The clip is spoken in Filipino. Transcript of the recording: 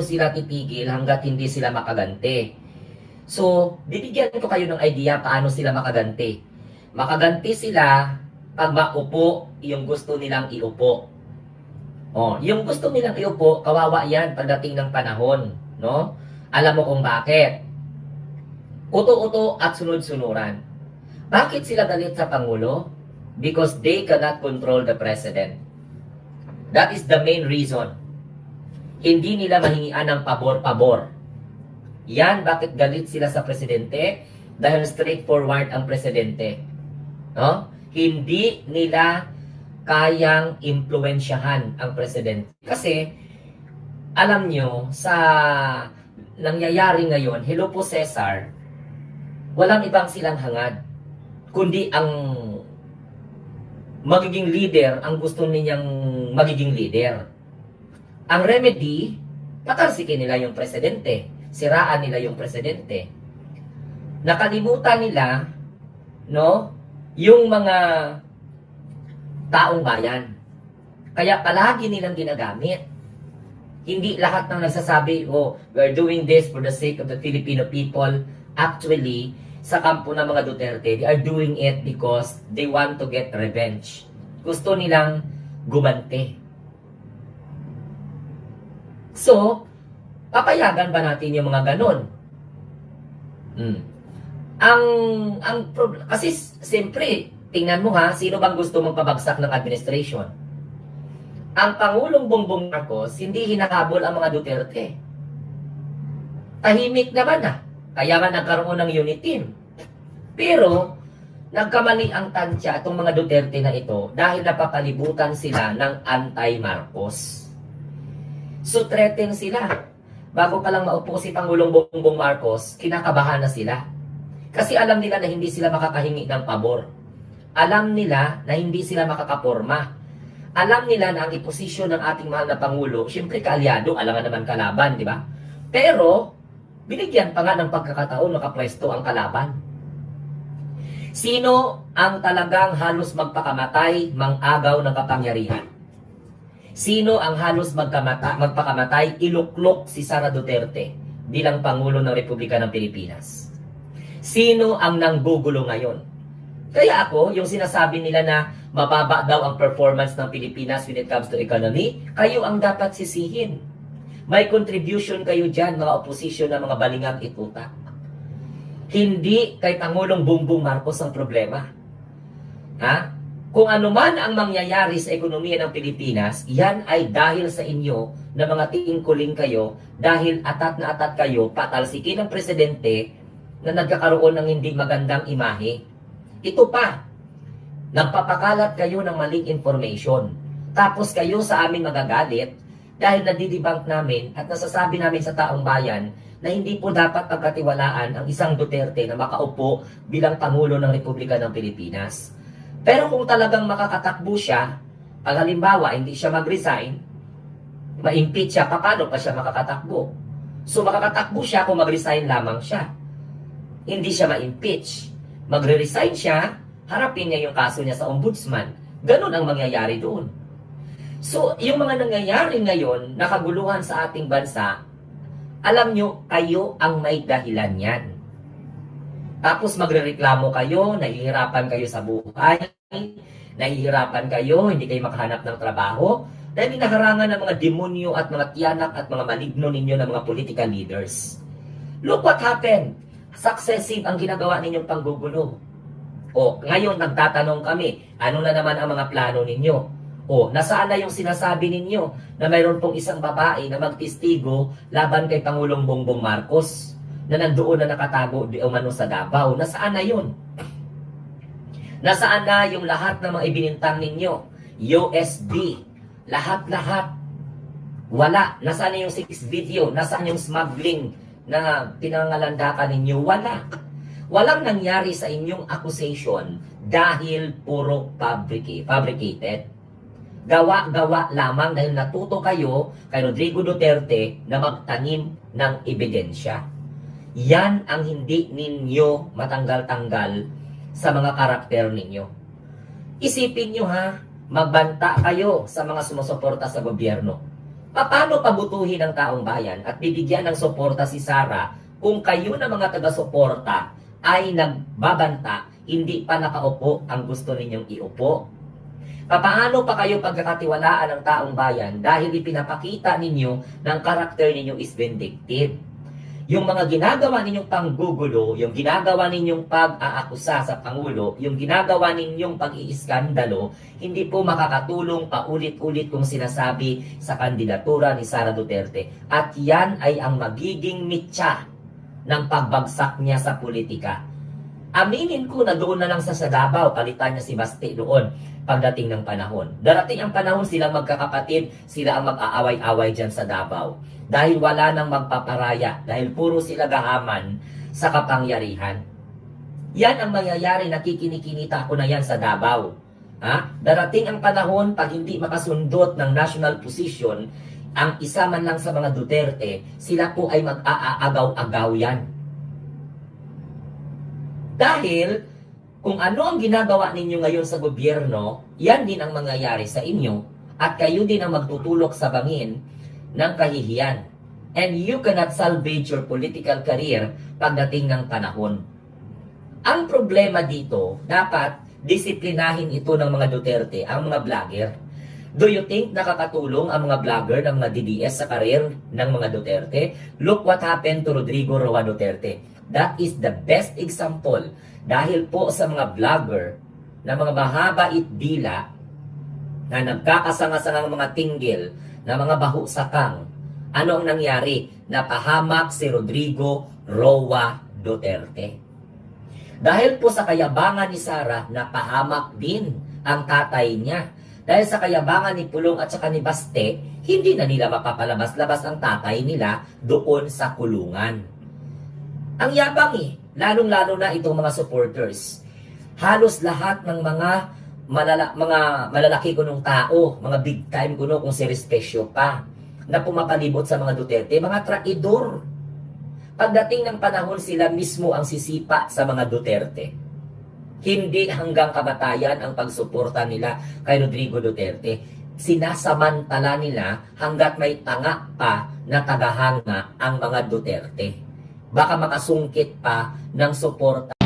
sila titigil hanggat hindi sila makaganti. So, bibigyan ko kayo ng idea paano sila makaganti. Makaganti sila pag maupo yung gusto nilang iupo. Oh, yung gusto nilang iupo, kawawa yan pagdating ng panahon, no? Alam mo kung bakit? Uto-uto at sunod-sunuran. Bakit sila galit sa Pangulo? Because they cannot control the President. That is the main reason. Hindi nila mahingian ng pabor-pabor. Yan, bakit galit sila sa Presidente? Dahil straightforward ang Presidente. No? Hindi nila kayang impluensyahan ang Presidente. Kasi, alam nyo, sa nangyayari ngayon, hello po Cesar, walang ibang silang hangad, kundi ang magiging leader, ang gusto ninyang magiging leader. Ang remedy, patalsikin nila yung Presidente, siraan nila yung Presidente. Nakalimutan nila, no, yung mga taong bayan. Kaya palagi nilang ginagamit. Hindi lahat ng nagsasabi, oh, we're doing this for the sake of the Filipino people. Actually, sa kampo ng mga Duterte, they are doing it because they want to get revenge. Gusto nilang gumante. So, papayagan ba natin yung mga ganon? Kasi siyempre, tingnan mo ha, sino bang gusto magpabagsak ng administration? Ang Pangulong Bongbong Marcos, hindi hinahabol ang mga Duterte. Tahimik naman na. Kaya nga nagkaroon ng unit team. Pero, nagkamali ang tansya itong mga Duterte na ito dahil napapalibutan sila ng anti-Marcos. So, threaten sila. Bago pa lang maupo si Pangulong Bongbong Marcos, kinakabahan na sila. Kasi alam nila na hindi sila makakahingi ng pabor. Alam nila na hindi sila makakaporma. Alam nila na ang iposisyon ng ating mahal na Pangulo, siyempre kaalyado, alangan naman kalaban, di ba? Pero, binigyan pa nga ng pagkakataon nakapwesto ang kalaban. Sino ang talagang halos magpakamatay, mang-agaw ng kapangyarihan? Sino ang halos magpakamatay, iluklok si Sara Duterte bilang Pangulo ng Republika ng Pilipinas? Sino ang nanggugulo ngayon? Kaya ako, yung sinasabi nila na mababa daw ang performance ng Pilipinas when it comes to economy, kayo ang dapat sisihin. May contribution kayo dyan, mga oposisyon na mga balingang ituta. Hindi kay Pangulong Bongbong Marcos ang problema. Ha? Kung ano man ang mangyayari sa ekonomiya ng Pilipinas, yan ay dahil sa inyo na mga tingkuling kayo, dahil atat na atat kayo, patalsikin ng Presidente na nagkakaroon ng hindi magandang imahe. Ito pa, nagpapakalat kayo ng maling information. Tapos kayo sa amin magagalit, dahil nadidebunk namin at nasasabi namin sa taong bayan na hindi po dapat pagkatiwalaan ang isang Duterte na makaupo bilang Pangulo ng Republika ng Pilipinas. Pero kung talagang makakatakbo siya, pag halimbawa hindi siya mag-resign, ma-impeach siya, paano pa siya makakatakbo? So makakatakbo siya kung mag-resign lamang siya. Hindi siya ma-impeach. Magre-resign siya, harapin niya yung kaso niya sa ombudsman. Ganun ang mangyayari doon. So, yung mga nangyayari ngayon, nakaguluhan sa ating bansa, alam nyo, kayo ang may dahilan yan. Tapos magrereklamo kayo, nahihirapan kayo sa buhay, nahihirapan kayo, hindi kayo makahanap ng trabaho, dahil hinaharangan ng mga demonyo at mga tiyanak at mga maligno ninyo ng mga political leaders. Look what happened. Successive ang ginagawa ninyong panggugulo. O, ngayon nagtatanong kami, ano na naman ang mga plano ninyo? O, nasaan na yung sinasabi ninyo na mayroon pong isang babae na magtistigo laban kay Pangulong Bongbong Marcos na nandoon na nakatago di umano sa Davao? Nasaan na yun? Nasaan na yung lahat ng mga ibinintang ninyo? USB, lahat-lahat. Wala. Nasaan na yung 6 video? Nasaan yung smuggling na pinangalandakan ninyo? Wala. Walang nangyari sa inyong accusation dahil puro fabricated. Gawa-gawa lamang dahil natuto kayo kay Rodrigo Duterte na magtanim ng ebidensya. Yan ang hindi ninyo matanggal-tanggal sa mga karakter ninyo. Isipin nyo ha, magbanta kayo sa mga sumusuporta sa gobyerno. Paano pabutuhin ng taong bayan at bibigyan ng suporta si Sara kung kayo na mga taga-suporta ay nagbabanta, hindi pa nakaupo ang gusto ninyong iupo? Paano pa kayo pagkakatiwalaan ng taong bayan dahil ipinapakita ninyo ng karakter ninyo is vindictive? Yung mga ginagawa ninyong panggugulo, yung ginagawa ninyong pag-aakusa sa Pangulo, yung ginagawa ninyong pag-iiskandalo, hindi po makakatulong paulit-ulit kong sinasabi sa kandidatura ni Sara Duterte. At yan ay ang magiging mitya ng pagbagsak niya sa politika. Aminin ko na doon na lang sa Davao, palitan niya si Baste doon pagdating ng panahon. Darating ang panahon, silang magkakapatid, sila ang mag-aaway-away dyan sa Davao. Dahil wala nang magpaparaya, dahil puro sila gahaman sa kapangyarihan. Yan ang mangyayari, nakikinikinita ko na yan sa Davao. Darating ang panahon, pag hindi makasundot ng national position, ang isa man lang sa mga Duterte, sila po ay mag-aagaw-agaw yan. Dahil, kung ano ang ginagawa ninyo ngayon sa gobyerno, yan din ang mangyayari sa inyo, at kayo din ang magtutulok sa bangin ng kahihiyan. And you cannot salvage your political career pagdating ng panahon. Ang problema dito, dapat disiplinahin ito ng mga Duterte, ang mga vlogger. Do you think nakakatulong ang mga vlogger ng mga DDS sa career ng mga Duterte? Look what happened to Rodrigo Roa Duterte. That is the best example. Dahil po sa mga vlogger na mga mahaba itdila na nagkakasangasangang mga tinggil na mga bahusakang, ano ang nangyari? Napahamak si Rodrigo Roa Duterte. Dahil po sa kayabangan ni Sara, napahamak din ang tatay niya. Dahil sa kayabangan ni Pulong at saka ni Baste, hindi na nila mapapalabas-labas ang tatay nila doon sa kulungan. Ang yabang lalong-lalo na itong mga supporters. Halos lahat ng mga malalaki kunong tao, mga big time kuno kung si Respesyo pa, na pumapalibot sa mga Duterte, mga traidor. Pagdating ng panahon, sila mismo ang sisipa sa mga Duterte. Hindi hanggang kamatayan ang pagsuporta nila kay Rodrigo Duterte. Sinasamantala nila hanggat may tanga pa na tagahanga ang mga Duterte. Baka makasungkit pa ng suporta